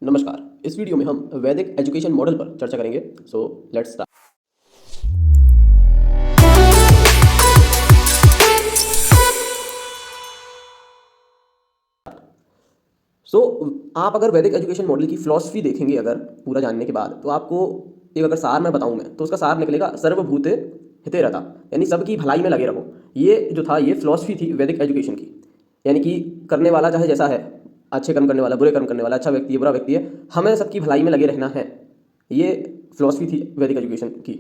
नमस्कार। इस वीडियो में हम वैदिक एजुकेशन मॉडल पर चर्चा करेंगे। So let's start. सो आप अगर वैदिक एजुकेशन मॉडल की फिलॉसफी देखेंगे अगर पूरा जानने के बाद, तो आपको एक अगर सार मैं बताऊं मैं, तो उसका सार निकलेगा सर्वभूते हिते रता, यानी सबकी भलाई में लगे रहो। ये जो था ये फिलॉसफी थी वैदिक एजुकेशन की, यानी कि करने वाला चाहे जैसा है, अच्छे कर्म करने वाला, बुरे कर्म करने वाला, अच्छा व्यक्ति है, बुरा व्यक्ति है, हमें सबकी भलाई में लगे रहना है। ये फिलॉसफी थी वैदिक एजुकेशन की।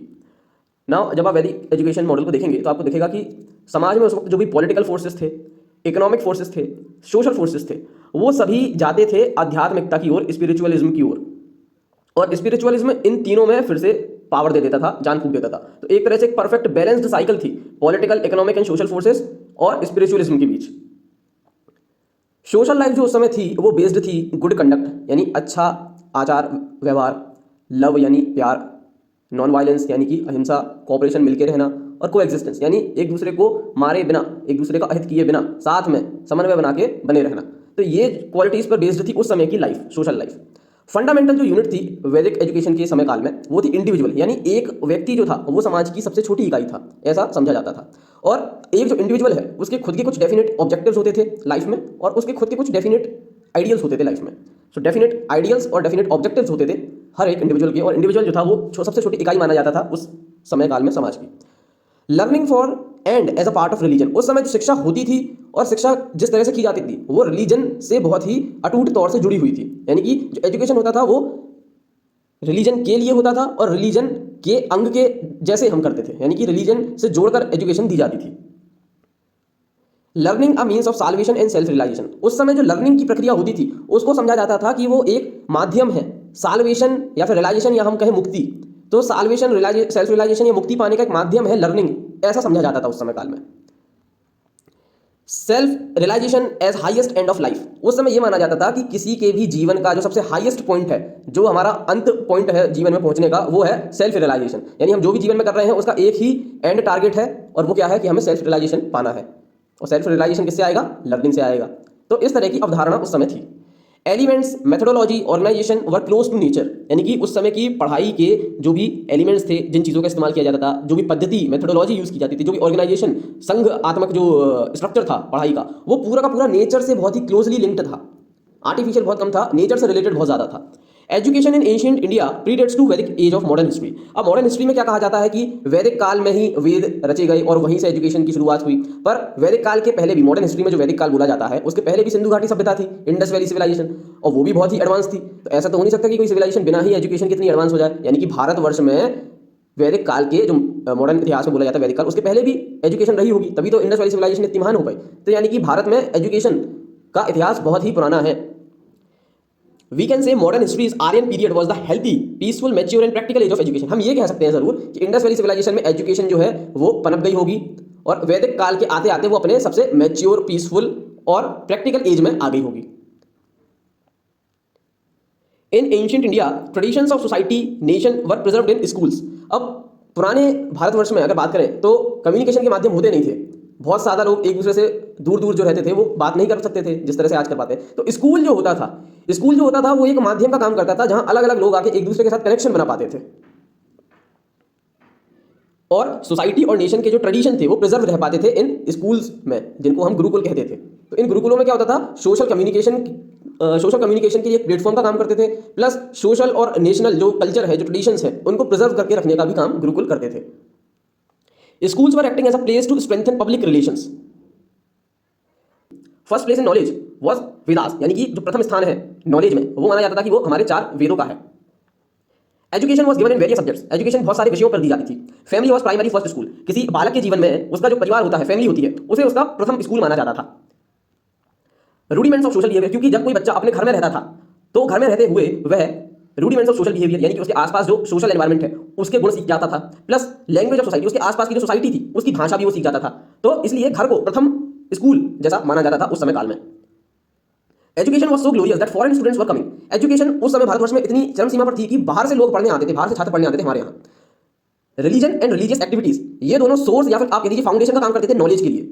नाउ जब आप वैदिक एजुकेशन मॉडल को देखेंगे तो आपको दिखेगा कि समाज में उस वक्त जो भी पॉलिटिकल फोर्सेस थे, इकोनॉमिक फोर्सेस थे, सोशल फोर्सेस थे, वो सभी जाते थे आध्यात्मिकता की ओर, स्पिरिचुअलिज्म की ओर। और स्पिरिचुअलिज्म इन तीनों में फिर से पावर दे देता था, जान फूंक देता था। तो एक तरह से एक परफेक्ट बैलेंस्ड साइकिल थी political, economic and social forces और स्पिरिचुअलिज्म के बीच। सोशल लाइफ जो उस समय थी वो बेस्ड थी गुड कंडक्ट, यानी अच्छा आचार व्यवहार, लव यानी प्यार, नॉन वायलेंस यानी कि अहिंसा, कोऑपरेशन मिलकर रहना, और को एग्जिस्टेंस यानी एक दूसरे को मारे बिना, एक दूसरे का अहित किए बिना साथ में समन्वय बना के बने रहना। तो ये क्वालिटीज पर बेस्ड थी उस समय की लाइफ, सोशल लाइफ। फंडामेंटल जो यूनिट थी वैदिक एजुकेशन के समय काल में वो थी इंडिविजुअल, यानी एक व्यक्ति जो था वो समाज की सबसे छोटी इकाई था, ऐसा समझा जाता था। और एक जो इंडिविजुअल है उसके खुद के कुछ डेफिनेट ऑब्जेक्टिव्स होते थे लाइफ में, और उसके खुद के कुछ डेफिनेट आइडियल्स होते थे लाइफ में। सो डेफिनेट आइडियल्स और डेफिनेट ऑब्जेक्टिव्स होते थे हर एक इंडिविजुअल के, और इंडिविजुअल जो था वो सबसे छोटी इकाई माना जाता था उस समय काल में समाज की। Learning for end as a part of religion, उस समय जो शिक्षा होती थी और शिक्षा जिस तरह से की जाती थी वो रिलीजन से बहुत ही अटूट तौर से जुड़ी हुई थी, यानी कि जो एजुकेशन होता था वो रिलीजन के लिए होता था और रिलीजन के अंग के जैसे हम करते थे, यानी कि रिलीजन से जोड़कर एजुकेशन दी जाती थी। Learning a means of salvation and self realisation, उस समय जो लर्निंग की प्रक्रिया होती थी उसको समझा जाता था कि वो एक माध्यम है साल्वेशन या फिर रियलाइजेशन, या हम कहें मुक्ति। तो साल्वेशन, सेल्फ रियलाइजेशन या मुक्ति पाने का एक माध्यम है लर्निंग, ऐसा समझा जाता था उस समय काल में। Self realisation as highest end of life, उस समय यह माना जाता था कि किसी के भी जीवन का जो सबसे हाईएस्ट पॉइंट है, जो हमारा अंत पॉइंट है जीवन में पहुंचने का, वो है सेल्फ रियलाइजेशन। यानी हम जो भी जीवन में कर रहे हैं उसका एक ही एंड टारगेट है, और वो क्या है कि हमें सेल्फ रियलाइजेशन पाना है। और सेल्फ रियलाइजेशन किससे आएगा? लर्निंग से आएगा। तो इस तरह की अवधारणा उस समय थी। Elements, methodology, organisation were close to nature, यानी कि उस समय की पढ़ाई के जो भी एलिमेंट्स थे, जिन चीज़ों का इस्तेमाल किया जाता था, जो भी पद्धति, मेथोडोलॉजी यूज़ की जाती थी, जो भी ऑर्गेनाइजेशन, संघ आत्मक जो स्ट्रक्चर था पढ़ाई का, वो पूरा का पूरा नेचर से बहुत ही क्लोजली लिंक्ड था। आर्टिफिशियल बहुत कम था, नेचर से रिलेटेड बहुत ज़्यादा था। Education in ancient India predates to Vedic age of modern history. अब मॉडर्न हिस्ट्री में क्या कहा जाता है कि वैदिक काल में ही वेद रचे गए और वहीं से एजुकेशन की शुरुआत हुई। पर वैदिक काल के पहले भी, मॉडर्न हिस्ट्री में जो वैदिक काल बोला जाता है उसके पहले भी सिंधु घाटी सभ्यता थी, इंडस वैली सिविलाइजेशन, और वो भी बहुत ही एडवांस थी। तो ऐसा तो हो नहीं सकता कि कोई सिविलाइजेशन बिना ही एजुकेशन कितनी एडवांस हो जाए। यानी कि भारतवर्ष में वैदिक काल के जो मॉडर्न इतिहास में बोला जाता है वैदिक काल, उसके पहले भी एजुकेशन रही होगी, तभी तो इंडस वैली सिविलाइजेशन इतनी महान हो पाई। तो यानी कि भारत में एजुकेशन का इतिहास बहुत ही पुराना है। We can say modern histories Aryan period was the healthy, peaceful, mature and practical age of education. हम ये कह सकते हैं जरूर कि इंडस वैली सिविलाइजेशन में एजुकेशन जो है वो पनप गई होगी, और वैदिक काल के आते आते वो अपने सबसे मैच्योर, पीसफुल और प्रैक्टिकल एज में आ गई होगी। इन ancient India traditions of society nation were preserved in schools. अब पुराने भारतवर्ष में अगर बात करें तो कम्युनिकेशन के माध्यम होते नहीं थे, बहुत सारा लोग एक दूसरे से दूर दूर जो रहते थे वो बात नहीं कर सकते थे जिस तरह से आज कर पाते हैं। तो स्कूल जो होता था वो एक माध्यम का काम करता था जहां अलग अलग लोग आके एक दूसरे के साथ कनेक्शन बना पाते थे, और सोसाइटी और नेशन के जो ट्रेडिशन थे वो प्रिजर्व रह पाते थे इन स्कूल्स में, जिनको हम गुरुकुल कहते थे। तो इन गुरुकुलों में क्या होता था, सोशल कम्युनिकेशन के लिए प्लेटफॉर्म का काम करते थे, प्लस सोशल और नेशनल जो कल्चर है, जो ट्रेडिशंस है, उनको प्रिजर्व करके रखने का भी काम गुरुकुल करते थे। Schools were acting as a place to strengthen public relations. First place in knowledge was Vedas, यानी कि जो प्रथम स्थान है नॉलेज में वो माना जाता था कि वो हमारे 4 वेदों का है। Education was given in various subjects, education बहुत सारे विषयों पर दी जाती थी। Family was primary first school, किसी बालक के जीवन में उसका जो परिवार होता है, फैमिली होती है, उसे उसका प्रथम स्कूल माना जाता था। रूडिमेंट्स ऑफ सोशल बिहेवियर, क्योंकि जब कोई बच्चा अपने घर में रहता था तो घर में रहते हुए वह रूडिमेंट्स ऑफ सोशल बिहेवियर, यानी कि उसके आसपास जो सोशल एनवायरनमेंट है उसके गुण सीख जाता था, प्लस लैंग्वेज ऑफ सोसाइटी, उसके आसपास की जो सोसाइटी थी उसकी भाषा भी वो सीख जाता था। तो इसलिए घर को प्रथम स्कूल जैसा माना जाता था उस समय काल में। Education was so glorious that foreign students were coming, education उस समय भारतवर्ष में इतनी चरम सीमा पर थी कि बाहर से लोग पढ़ने आते थे, बाहर से छात्र पढ़ने आते थे हमारे यहाँ। रिलीजन एंड रिलीजियस एक्टिविटीज, ये दोनों सोर्स या फिर आप कह लीजिए फाउंडेशन का काम करते थे नॉलेज के लिए।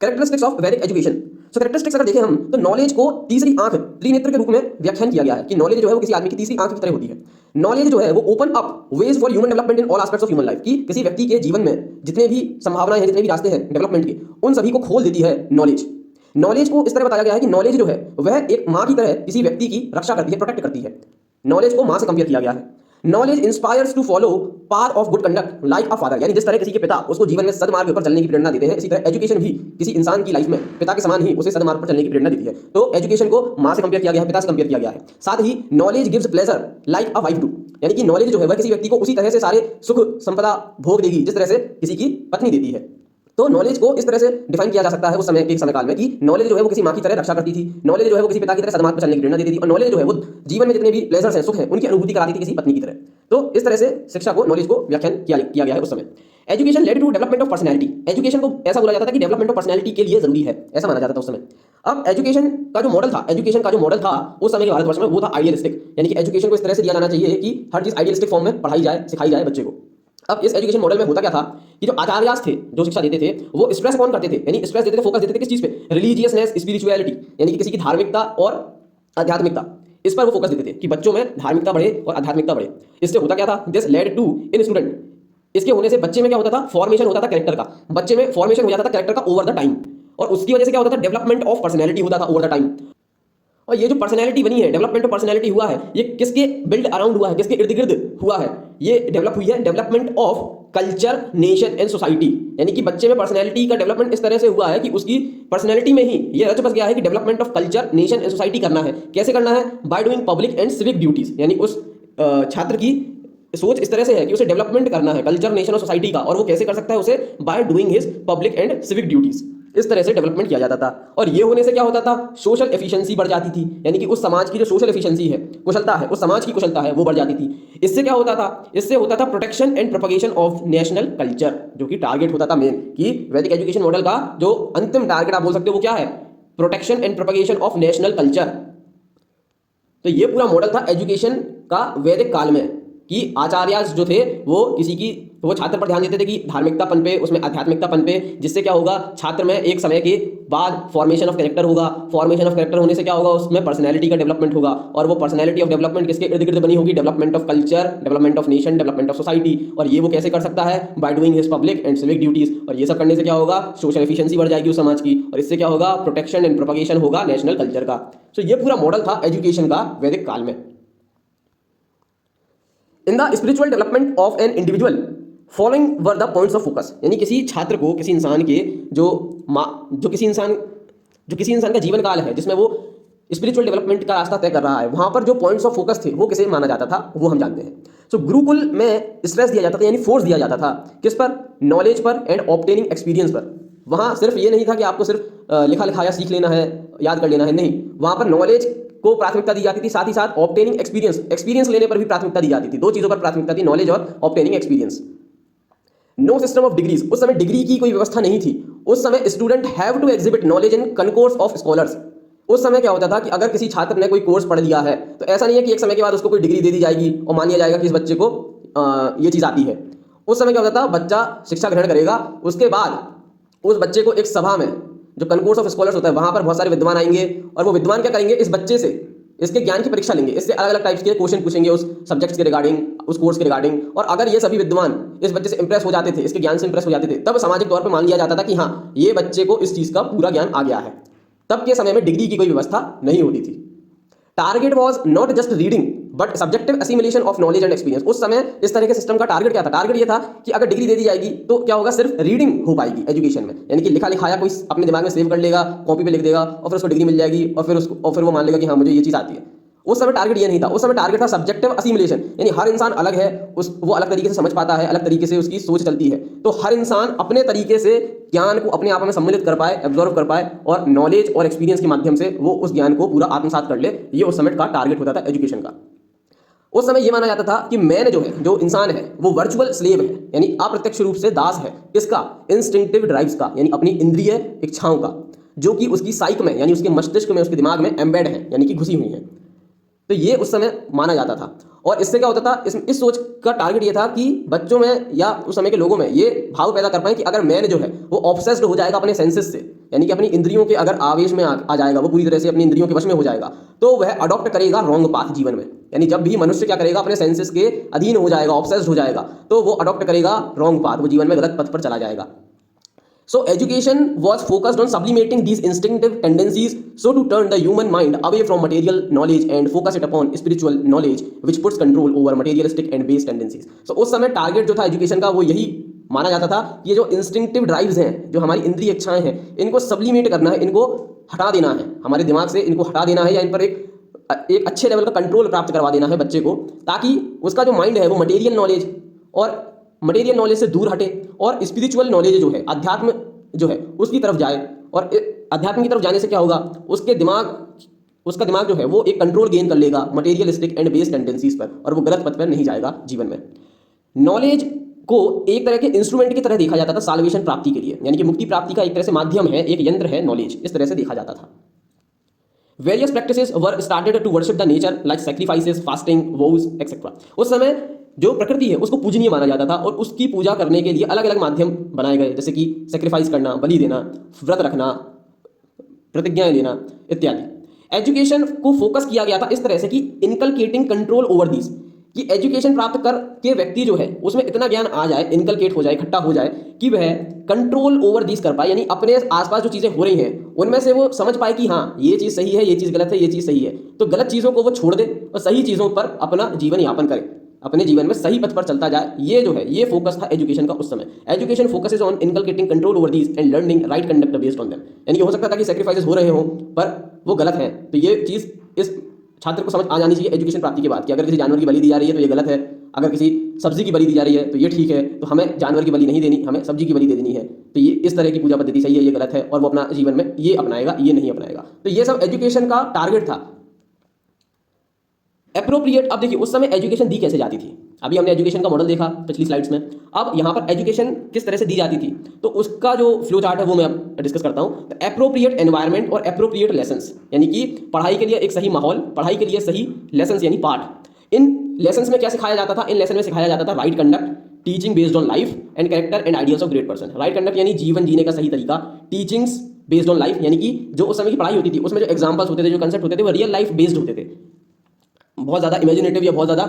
कैरेक्टरिस्टिक्स ऑफ वैदिक एजुकेशन, सो कैरेक्टरिस्टिक्स अगर देखें हम तो नॉलेज को तीसरी आंख, त्रिनेत्र के रूप में व्याख्यान किया गया है कि नॉलेज जो है वो किसी आदमी की तीसरी आंख की तरह होती है। नॉलेज जो है वो open up ways for human development in all aspects of human life, कि किसी व्यक्ति के जीवन में जितने भी संभावनाएं हैं, जितने भी रास्ते हैं डेवलपमेंट के, उन सभी को खोल देती है नॉलेज। नॉलेज को इस तरह बताया गया है कि नॉलेज जो है वह एक माँ की तरह किसी व्यक्ति की रक्षा करती है, प्रोटेक्ट करती है। नॉलेज को माँ से कंपेयर किया गया है। Knowledge inspires to follow path of good conduct like a father, यानी जिस तरह किसी के पिता उसको जीवन में सदमार्ग पर चलने की प्रेरणा देते हैं, इसी तरह एजुकेशन भी किसी इंसान की लाइफ में पिता के समान ही उसे सदमार्ग पर चलने की प्रेरणा देती है। तो एजुकेशन को माँ से कंपेयर किया गया है, पिता से कंपेयर किया गया है। साथ ही knowledge gives pleasure like a wife do, यानी कि नॉलेज जो है वह किसी व्यक्ति को उसी तरह से सारे सुख संपदा भोग देगी जिस तरह से किसी की पत्नी देती है। तो नॉलेज को इस तरह से डिफाइन किया जा सकता है उस समय के समय काल में कि नॉलेज जो है वो किसी माँ की तरह रक्षा करती थी, नॉलेज जो है वो किसी पिता की तरह सदमार्ग पर चलने की प्रेरणा देती थी, और नॉलेज जो है वो जीवन में जितने भी प्लेजर्स हैं, सुख हैं, उनकी अनुभूति कराती थी किसी पत्नी की तरह। तो इस तरह से शिक्षा को, नॉलेज को व्याख्यान किया गया है उस समय। Education led to development of personality, education को ऐसा बोला जाता था कि डेवलपमेंट ऑफ पर्सनैलिटी के लिए जरूरी है, ऐसा माना जाता था उस समय। अब एजुकेशन का जो मॉडल था, उस समय के भारतवर्ष में वो था आइडियलिस्टिक, यानी कि एजुकेशन को इस तरह से दिया जाना चाहिए कि हर चीज आइडियलिस्टिक फॉर्म में पढ़ाई जाए, सिखाई जाए बच्चे को। अब इस एजुकेशन मॉडल में होता क्या था कि जो आचार्यास थे, जो शिक्षा देते थे, वो स्ट्रेस कौन करते थे, यानी स्ट्रेस देते थे, फोकस देते थे किस चीज पे, रिलीजियसनेस, स्पिरिचुअलिटी, यानी कि किसी की धार्मिकता और आध्यात्मिकता, इस पर वो फोकस देते थे कि बच्चों में धार्मिकता बढ़े और आध्यात्मिकता बढ़े। इससे होता क्या था, this led to in student, इसके होने से बच्चे में क्या होता था, फॉर्मेशन होता था कैरेक्टर का, बच्चे में फॉर्मेशन हो जाता था कैरेक्टर का ओवर द टाइम, और उसकी वजह से क्या होता था, डेवलपमेंट ऑफ पर्सनैलिटी होता था ओवर द टाइम। और ये जो पर्सनैलिटी बनी है, डेवलपमेंट ऑफ पर्सनैलिटी हुआ है, ये किसके बिल्ड अराउंड हुआ है, किसके इर्द गिर्द हुआ है, ये डेवलप हुई है development of culture, nation and society, यानी कि बच्चे में पर्सनैलिटी का डेवलपमेंट इस तरह से हुआ है कि उसकी पर्सनैलिटी में ही ये रच बस गया है कि development of culture, nation and society करना है। कैसे करना है, by doing public and civic duties, यानी उस छात्र की सोच इस तरह से है कि उसे डेवलपमेंट करना है कल्चर, नेशन और सोसाइटी का, और वो कैसे कर सकता है, उसे by doing his public and civic duties, इस तरह से डेवलपमेंट किया जाता था। और ये होने से क्या होता था, सोशल एफिशिएंसी बढ़ जाती थी, यानी कि उस समाज की जो सोशल एफिशिएंसी है, कुशलता है, उस समाज की कुशलता है, वो बढ़ जाती थी। इससे क्या होता था, इससे होता था protection and propagation of national culture, जो कि टारगेट होता था मेन, कि वैदिक एजुकेशन मॉडल का जो अंतिम टारगेट आप बोल सकते हो वो क्या है, protection and propagation of national culture. तो ये पूरा मॉडल था एजुकेशन का वैदिक काल में, कि आचार्य जो थे वो छात्र पर ध्यान देते थे कि धार्मिकतापन पे, उसमें आध्यात्मिकतापन पे, जिससे क्या होगा, छात्र में एक समय के बाद फॉर्मेशन ऑफ कैरेक्टर होगा, फॉर्मेशन ऑफ कैरेक्टर होने से क्या होगा, उसमें पर्सनैलिटी का डेवलपमेंट होगा, और वो पर्सनैलिटी ऑफ डेवलपमेंट किसके इर्द गिर्द बनी होगी, development of culture, development of nation, development of society. और ये वो कैसे कर सकता है, by doing his public and civic duties, और ये सब करने से क्या होगा, सोशल एफिशिएंसी बढ़ जाएगी उस समाज की, और इससे क्या होगा, प्रोटेक्शन एंड प्रोपगेशन होगा नेशनल कल्चर का। तो ये पूरा मॉडल था एजुकेशन का वैदिक काल में। In the spiritual development of an individual following were the points of focus, यानी किसी छात्र को, किसी इंसान के जो किसी इंसान का जीवन काल है जिसमें वो स्पिरिचुअल डेवलपमेंट का रास्ता तय कर रहा है, वहां पर जो पॉइंट्स ऑफ फोकस थे वो किसे माना जाता था, वो हम जानते हैं। सो गुरुकुल में स्ट्रेस दिया जाता था, यानी फोर्स दिया जाता था किस पर, नॉलेज पर एंड ऑब्टेनिंग एक्सपीरियंस पर। वहां सिर्फ ये नहीं था कि आपको सिर्फ लिखा लिखाया सीख लेना है, याद कर लेना है, नहीं, वहां पर नॉलेज को प्राथमिकता दी जाती थी, साथ ही साथ ऑब्टेनिंग एक्सपीरियंस लेने पर भी प्राथमिकता दी जाती थी। दो चीजों पर प्राथमिकता थी, नॉलेज और obtaining experience. No system of degrees, उस समय डिग्री की कोई व्यवस्था नहीं थी। उस समय student have to exhibit knowledge in concourse of scholars. उस समय क्या होता था कि अगर किसी छात्र ने कोई कोर्स पढ़ लिया है तो ऐसा नहीं है कि एक समय के बाद उसको कोई डिग्री दे दी जाएगी और मान लिया जाएगा कि इस बच्चे को ये चीज आती है। उस समय क्या होता था, बच्चा शिक्षा ग्रहण करेगा, उसके बाद उस बच्चे को एक सभा में, जो कनकोर्स ऑफ स्कॉलर्स होता है, वहां पर बहुत सारे विद्वान आएंगे, और वो विद्वान क्या करेंगे, इस बच्चे से इसके ज्ञान की परीक्षा लेंगे, इससे अलग अलग टाइप्स के क्वेश्चन पूछेंगे उस सब्जेक्ट्स के रिगार्डिंग, उस कोर्स के रिगार्डिंग। और अगर ये सभी विद्वान इस बच्चे से इंप्रेस हो जाते थे, इसके ज्ञान से इंप्रेस हो जाते थे, तब सामाजिक तौर पर मान लिया जाता था कि हाँ, ये बच्चे को इस चीज का पूरा ज्ञान आ गया है। तब के समय में डिग्री की कोई व्यवस्था नहीं होती थी। Target was not just reading but subjective assimilation of knowledge and experience. उस समय इस तरह के सिस्टम का टारगेट क्या था, टारगेट ये था कि अगर डिग्री दे दी जाएगी तो क्या होगा, सिर्फ रीडिंग हो पाएगी एजुकेशन में, यानी कि लिखा लिखाया कोई अपने दिमाग में सेव कर लेगा, कॉपी पे लिख देगा और फिर उसको डिग्री मिल जाएगी, और फिर वो मान लेगा कि हाँ मुझे ये चीज आती है। उस समय टारगेट ये नहीं था, उस समय टारगेट था सब्जेक्टिव असिमिलेशन, यानी हर इंसान अलग है, वो अलग तरीके से समझ पाता है, अलग तरीके से उसकी सोच चलती है, तो हर इंसान अपने तरीके से ज्ञान को अपने आप में सम्मिलित कर पाए, एब्जॉर्व कर पाए, और नॉलेज और एक्सपीरियंस के माध्यम से वो उस ज्ञान को पूरा आत्मसात कर ले। ये उस समय का टारगेट होता था एजुकेशन का। उस समय ये माना जाता था कि मैन जो है, जो इंसान है, वो वर्चुअल स्लेव है, यानी अप्रत्यक्ष रूप से दास है, इसका इंस्टिंक्टिव ड्राइव्स का, यानी अपनी इंद्रिय इच्छाओं का, जो कि उसकी साइक में, यानी उसके मस्तिष्क में, उसके दिमाग में एम्बेड है, यानी कि घुसी हुई है। तो ये उस समय माना जाता था। और इससे क्या होता था, इस सोच का टारगेट ये था कि बच्चों में या उस समय के लोगों में ये भाव पैदा कर पाए कि अगर मैन जो है वो ऑब्सेस्ड हो जाएगा अपने सेंसेस से, यानी कि अपनी इंद्रियों के अगर आवेश में आ जाएगा, वो पूरी तरह से अपनी इंद्रियों के वश में हो जाएगा, तो वह अडॉप्ट करेगा रॉन्ग पाथ जीवन में। यानी जब भी मनुष्य क्या करेगा, अपने सेंसेस के अधीन हो जाएगा, ऑब्सेस्ड हो जाएगा, तो वो अडॉप्ट करेगा रॉन्ग पाथ, वो जीवन में गलत पथ पर चला जाएगा। So education was focused on sublimating these instinctive tendencies so to turn the human mind away from material knowledge and focus it upon spiritual knowledge which puts control over materialistic and base tendencies. So उस समय target जो था education का वो यही माना जाता था कि ये जो इंस्टिंक्टिव ड्राइव्स हैं, जो हमारी इंद्रिय इच्छाएं हैं, इनको सब्लिमेट करना है, इनको हटा देना है, हमारे दिमाग से इनको हटा देना है, या इन पर एक अच्छे लेवल का कंट्रोल प्राप्त करवा देना है बच्चे को, ताकि उसका जो माइंड है वो मटेरियल नॉलेज और मटेरियल नॉलेज से दूर हटे और स्पिरिचुअल नॉलेज जो है, अध्यात्म जो है, उसकी तरफ जाए। और अध्यात्म की तरफ जाने से क्या होगा, उसका दिमाग जो है वो एक कंट्रोल गेन कर लेगा मटेरियलिस्टिक एंड बेस टेंडेंसीज पर, और वो गलत पथ पर नहीं जाएगा जीवन में। नॉलेज को एक तरह के इंस्ट्रूमेंट की तरह देखा जाता था साल्वेशन प्राप्ति के लिए, यानी कि मुक्ति प्राप्ति का एक तरह से माध्यम है, एक यंत्र है नॉलेज, इस तरह से देखा जाता था। Various practices were started to worship the nature like sacrifices, fasting, vows, etc. उस समय जो प्रकृति है उसको पूजनीय माना जाता था, और उसकी पूजा करने के लिए अलग अलग माध्यम बनाए गए, जैसे कि सेक्रीफाइस करना, बलि देना, व्रत रखना, प्रतिज्ञाएं लेना इत्यादि। एजुकेशन को फोकस किया गया था इस तरह से कि इनकलकेटिंग कंट्रोल ओवर दिस, कि एजुकेशन प्राप्त कर के व्यक्ति जो है उसमें इतना ज्ञान आ जाए, इनकलकेट हो जाए, इकट्ठा हो जाए कि वह कंट्रोल ओवर दिस कर पाए, यानी अपने आसपास जो चीजें हो रही हैं उनमें से वो समझ पाए कि हाँ ये चीज सही है, ये चीज गलत है, ये चीज सही है, तो गलत चीजों को वो छोड़ दे और सही चीजों पर अपना जीवन यापन करे, अपने जीवन में सही पथ पर चलता जाए। ये जो है ये फोकस था एजुकेशन का उस समय। Education focuses on inculcating control over these and learning right conduct based on them, यानी कि हो सकता था कि सैक्रिफाइसेस हो रहे हों पर वो गलत है, तो ये चीज इस छात्र को समझ आ जानी चाहिए एजुकेशन प्राप्ति के बाद कि अगर किसी जानवर की बलि दी जा रही है तो ये गलत है, अगर किसी सब्जी की बलि दी जा रही है तो ये ठीक है, तो हमें जानवर की बलि नहीं देनी, हमें सब्जी की बलि दे देनी है, तो ये इस तरह की पूजा पद्धति सही है, ये गलत है, और वो अपना जीवन में ये अपनाएगा, ये नहीं अपनाएगा। तो ये सब एजुकेशन का टारगेट था। एप्रोप्रिएट, अब देखिए उस समय एजुकेशन दी कैसे जाती थी, अभी हमने एजुकेशन का मॉडल देखा पिछली स्लाइड्स में, अब यहाँ पर एजुकेशन किस तरह से दी जाती थी, तो उसका जो फ्लो चार्ट है वो मैं अब डिस्कस करता हूँ। तो एप्रोप्रिएट एनवायरनमेंट और एप्रोप्रिएट लेसन्स, यानी कि पढ़ाई के लिए एक सही माहौल, पढ़ाई के लिए सही लेसन्स यानी पाठ। इन लेसन्स में क्या सिखाया जाता था, इन लेसन में सिखाया जाता था right conduct, teaching based on life and character and ideals of great person. Right conduct यानी जीवन जीने का सही तरीका, टीचिंग्स बेस्ड ऑन लाइफ, यानी कि जो उस समय की पढ़ाई होती थी उसमें जो एग्जाम्पल्स होते थे, जो कंसेप्ट होते थे वो रियल लाइफ बेस्ड होते थे, बहुत ज़्यादा इमेजिनेटिव या बहुत ज़्यादा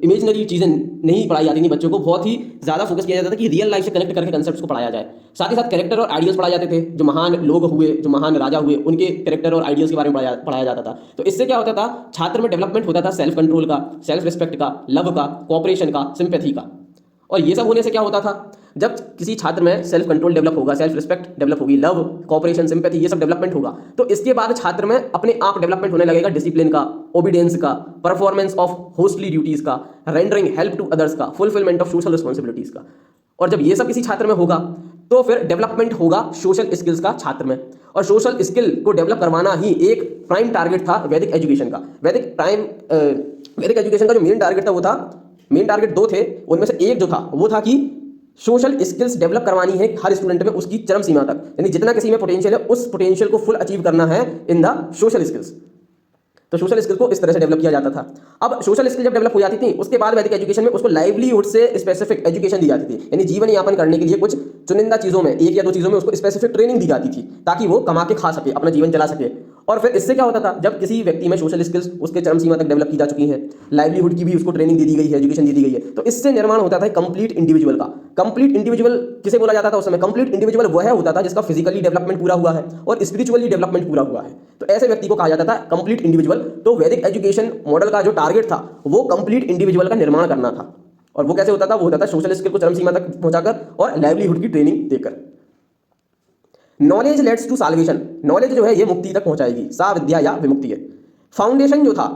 इमेजिनरी चीज़ें नहीं पढ़ाई जाती थी बच्चों को, बहुत ही ज़्यादा फोकस किया जाता था कि रियल लाइफ से कनेक्ट करके कंसेप्ट्स को पढ़ाया जाए। साथ ही साथ कैरेक्टर और आइडियल्स पढ़ाए जाते थे, जो महान लोग हुए, जो महान राजा हुए, उनके कैरेक्टर और आइडियल्स के बारे में पढ़ाया जाता था। तो इससे क्या होता था, छात्र में डेवलपमेंट होता था सेल्फ कंट्रोल का, सेल्फ रिस्पेक्ट का, लव का, कोऑपरेशन का, सिंपैथी का। और ये सब होने से क्या होता था, जब किसी छात्र में सेल्फ कंट्रोल डेवलप होगा, सेल्फ रिस्पेक्ट डेवलप होगी, लव, कोऑपरेशन, सिंपैथी, ये सब डेवलपमेंट होगा, तो इसके बाद छात्र में अपने आप डेवलपमेंट होने लगेगा डिसिप्लिन का, ओबीडियंस का, परफॉर्मेंस ऑफ होस्टली ड्यूटीज का, रेंडरिंग हेल्प टू अदर्स का, फुलफिलमेंट ऑफ सोशल रिस्पॉन्सिबिलिटीज का। और जब ये सब किसी छात्र में होगा तो फिर डेवलपमेंट होगा सोशल स्किल्स का छात्र में, और सोशल स्किल को डेवलप करवाना ही एक प्राइम टारगेट था वैदिक एजुकेशन का। वैदिक एजुकेशन का जो मेन टारगेट था वो था, मेन टारगेट दो थे, उनमें से एक जो था वो था कि सोशल स्किल्स डेवलप करवानी है हर स्टूडेंट में उसकी चरम सीमा तक, यानी जितना किसी में पोटेंशियल है उस पोटेंशियल को फुल अचीव करना है इन द सोशल स्किल्स। तो सोशल स्किल को इस तरह से डेवलप किया जाता था। अब सोशल स्किल जब डेवलप हो जाती थी उसके बाद वैदिक एजुकेशन में उसको लाइवलीहुड से स्पेसिफिक एजुकेशन दी जाती थी, यानी जीवन यापन करने के लिए कुछ चुनिंदा चीजों में, एक या दो चीजों में उसको स्पेसिफिक ट्रेनिंग दी जाती थी ताकि वो कमा के खा सके, अपना जीवन चला सके। और फिर इससे क्या होता था, जब किसी व्यक्ति में सोशल स्किल्स उसके चरम सीमा तक डेवलप की जा चुकी हैं, लाइवलीहुड की भी उसको ट्रेनिंग दे दी गई है, एजुकेशन दे दी गई है, तो इससे निर्माण होता था कंप्लीट इंडिविजुअल का। कंप्लीट इंडिविजुअल किसे बोला जाता था उस समय, कंप्लीट इंडिविजुअल वह होता था जिसका फिजिकली डेवलपमेंट पूरा हुआ है और स्पिरिचुअली डेवलपमेंट पूरा हुआ है, तो ऐसे व्यक्ति को कहा जाता था कंप्लीट इंडिविजुअल। तो वैदिक एजुकेशन मॉडल का जो टारगेट था वो कंप्लीट इंडिविजुअल का निर्माण करना था। और वो कैसे होता था, वो होता था सोशल स्किल को चरम सीमा तक पहुंचाकर और लाइवलीहुड की ट्रेनिंग देकर। Knowledge leads to salvation, knowledge जो है ये मुक्ति तक पहुंचाएगी, सा विद्या या विमुक्ति है। फाउंडेशन जो था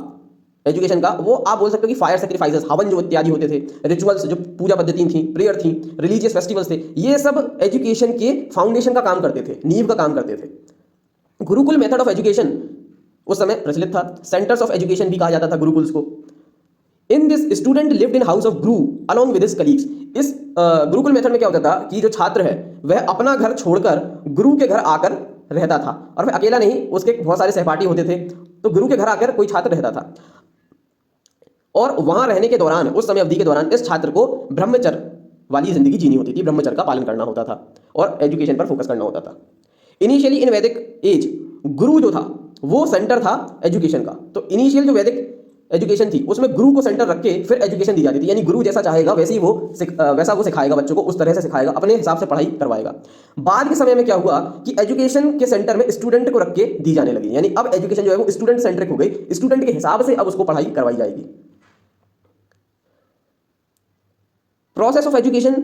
एजुकेशन का वो आप बोल सकते हो कि फायर सैक्रिफाइसेस, हवन जो इत्यादि होते थे, रिचुअल्स जो पूजा पद्धति थी, प्रेयर थी, रिलीजियस फेस्टिवल्स थे, ये सब एजुकेशन के फाउंडेशन का काम करते थे, नींव का काम करते थे। गुरुकुल मेथड ऑफ एजुकेशन उस समय प्रचलित था, सेंटर्स ऑफ एजुकेशन भी कहा जाता था गुरुकुल्स को। In this student lived in house of Guru along with his colleagues. इस गुरुकुल मेथड में क्या होता था कि जो छात्र है वह अपना घर छोड़कर गुरु के घर आकर रहता था, और वह अकेला नहीं, उसके बहुत सारे सहपाठी होते थे, तो गुरु के घर आकर कोई छात्र रहता था। और वहां रहने के दौरान, उस समय अवधि के दौरान, इस छात्र को ब्रह्मचर्य वाली जिंदगी जीनी होती थी, ब्रह्मचर्य का पालन करना होता था और एजुकेशन पर फोकस करना होता था। इनिशियली इन वैदिक एज गुरु जो था वो सेंटर था एजुकेशन का। तो इनिशियल जो वैदिक एजुकेशन थी उसमें गुरु को सेंटर रख के फिर एजुकेशन दी जाती थी, यानी गुरु जैसा चाहेगा वैसे ही वैसा वो सिखाएगा बच्चों को, उस तरह से सिखाएगा, अपने हिसाब से पढ़ाई करवाएगा। बाद के समय में क्या हुआ कि एजुकेशन के सेंटर में स्टूडेंट को रख के दी जाने लगी, यानी अब एजुकेशन जो है वो स्टूडेंट सेंट्रिक हो गई, स्टूडेंट के हिसाब से अब उसको पढ़ाई करवाई जाएगी। प्रोसेस ऑफ एजुकेशन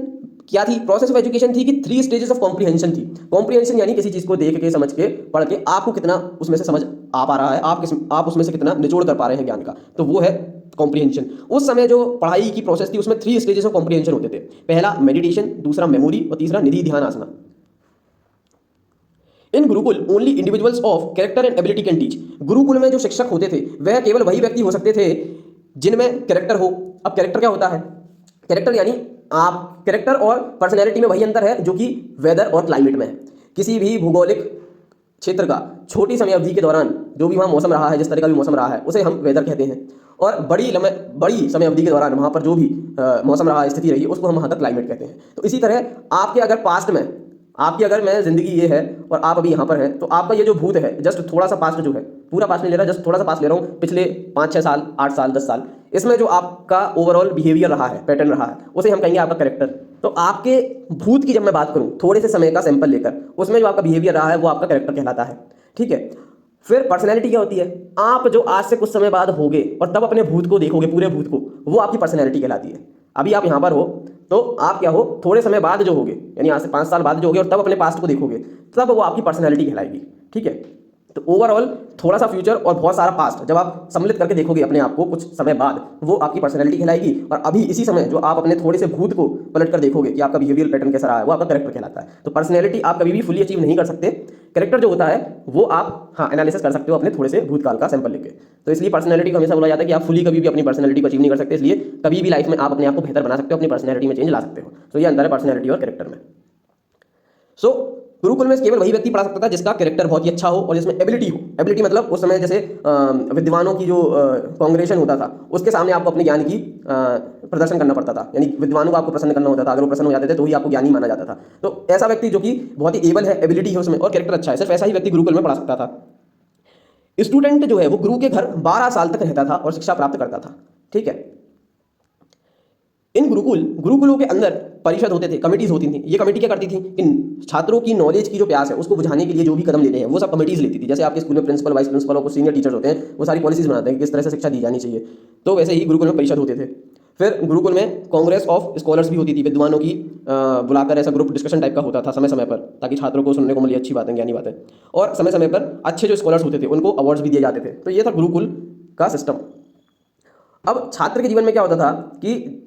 क्या थी? प्रोसेस ऑफ एजुकेशन थी कि 3 स्टेजेस ऑफ कॉम्प्रिहेंशन थी। कॉम्प्रिहेंशन यानी किसी चीज को देख के, समझ के, पढ़ के आपको कितना उसमें से समझ आ पा रहा है, आप उसमें से कितना निचोड़ कर पा रहे हैं ज्ञान का, तो वो है कॉम्प्रिहेंशन। उस समय जो पढ़ाई की प्रोसेस थी उसमें 3 स्टेजेस ऑफ कॉम्प्रिहेंशन होते थे। पहला मेडिटेशन, दूसरा मेमोरी और तीसरा निधि ध्यान आसना। In gurukul only individuals of character and ability can teach. Gurukul में जो शिक्षक होते थे वह केवल वही व्यक्ति हो सकते थे जिनमें कैरेक्टर हो। अब कैरेक्टर क्या होता है? कैरेक्टर यानी आप कैरेक्टर और पर्सनैलिटी में वही अंतर है जो कि वेदर और क्लाइमेट में है। किसी भी भूगोलिक क्षेत्र का छोटी समय अवधि के दौरान जो भी वहाँ मौसम रहा है, जिस तरह का भी मौसम रहा है, उसे हम वेदर कहते हैं। और बड़ी समय अवधि के दौरान वहाँ पर जो भी मौसम रहा, स्थिति रही, उसको हम वहाँ का क्लाइमेट कहते हैं। तो इसी तरह आपके अगर पास्ट में आपकी अगर मैं जिंदगी ये है और आप अभी यहाँ पर हैं, तो आपका ये जो भूत है, जस्ट थोड़ा सा पास्ट जो है, पूरा पास्ट नहीं ले रहा, जस्ट थोड़ा सा पास्ट ले रहा हूँ, पिछले 5-6 साल, 8 साल, 10 साल, इसमें जो आपका ओवरऑल बिहेवियर रहा है, पैटर्न रहा है, उसे हम कहेंगे आपका कैरेक्टर। तो आपके भूत की जब मैं बात करूँ थोड़े से समय का सैंपल लेकर, उसमें जो आपका बिहेवियर रहा है वो आपका कैरेक्टर कहलाता है। ठीक है। फिर पर्सनैलिटी क्या होती है? आप जो आज से कुछ समय बाद होगे और तब अपने भूत को देखोगे, पूरे भूत को, वो आपकी पर्सनैलिटी कहलाती है। अभी आप यहाँ पर हो तो आप क्या हो, थोड़े समय बाद जो होगे, यानी आज से 5 साल बाद जो होगे और तब अपने पास्ट को देखोगे, तब वो आपकी पर्सनैलिटी कहलाएगी। ठीक है। तो ओवरऑल थोड़ा सा फ्यूचर और बहुत सारा पास्ट जब आप सम्मिलित करके देखोगे अपने आप को कुछ समय बाद, वो आपकी पर्सनैलिटी कहलाएगी। और अभी इसी समय जो आप अपने थोड़े से भूत को पलट कर देखोगे कि आपका बिहेवियर पैटर्न कैसा रहा है, वो आपका कैरेक्टर कहलाता है। तो पर्सनैलिटी आप कभी भी फुली अचीव नहीं कर सकते। कैरेक्टर जो होता है वो आप एनालिसिस कर सकते हो अपने थोड़े से भूतकाल का सैंपल लेके। तो इसलिए पर्सनैलिटी को हमेशा बोला जाता है कि आप फुली कभी भी अपनी पर्सनैलिटी को अचीव नहीं कर सकते, इसलिए कभी भी लाइफ में आप अपने आप को बेहतर बना सकते हो, अपनी पर्सनैलिटी में चेंज ला सकते हो। तो ये अंतर है पर्सनैलिटी और कैरेक्टर में। सो गुरुकुल में केवल वही व्यक्ति पढ़ा सकता था जिसका कैरेक्टर बहुत ही अच्छा हो और जिसमें एबिलिटी हो। एबिलिटी मतलब उस समय जैसे विद्वानों की जो कांग्रेशन होता था, उसके सामने आपको अपने ज्ञान की प्रदर्शन करना पड़ता था, यानी विद्वानों को आपको प्रसन्न करना होता था। अगर वो प्रसन्न हो जाते थे तो ही आपको ज्ञानी माना जाता था। तो ऐसा व्यक्ति जो कि बहुत ही एबल है, एबिलिटी है उसमें और कैरेक्टर अच्छा है, सिर्फ ऐसा ही व्यक्ति गुरुकुल में पढ़ा सकता था। स्टूडेंट जो है वो गुरु के घर 12 साल तक रहता था और शिक्षा प्राप्त करता था। ठीक है। इन गुरुकुलों के अंदर परिषद होते थे, कमिटीज होती थी। ये कमेटी क्या करती थी? इन छात्रों की नॉलेज की जो प्यास है उसको बुझाने के लिए जो भी कदम लेने हैं वो सब कमिटीज लेती थी। जैसे आपके स्कूल में प्रिंसिपल, वाइस प्रिंसिपल और कुछ सीनियर टीचर्स होते हैं, वो सारी पॉलिसीज बनाते हैं कि किस तरह से शिक्षा दी जानी चाहिए। तो वैसे ही गुरुकुल में परिषद होते थे। फिर गुरुकुल में कांग्रेस ऑफ स्कॉलर्स भी होती थी, विद्वानों की बुलाकर ऐसा ग्रुप डिस्कशन टाइप का होता था समय समय पर, ताकि छात्रों को सुनने को मिले अच्छी बातें, ज्ञानी बातें। और समय समय पर अच्छे जो स्कॉलर्स होते थे उनको अवार्ड्स भी दिए जाते थे। तो ये था गुरुकुल का सिस्टम। अब छात्र के जीवन में क्या होता था कि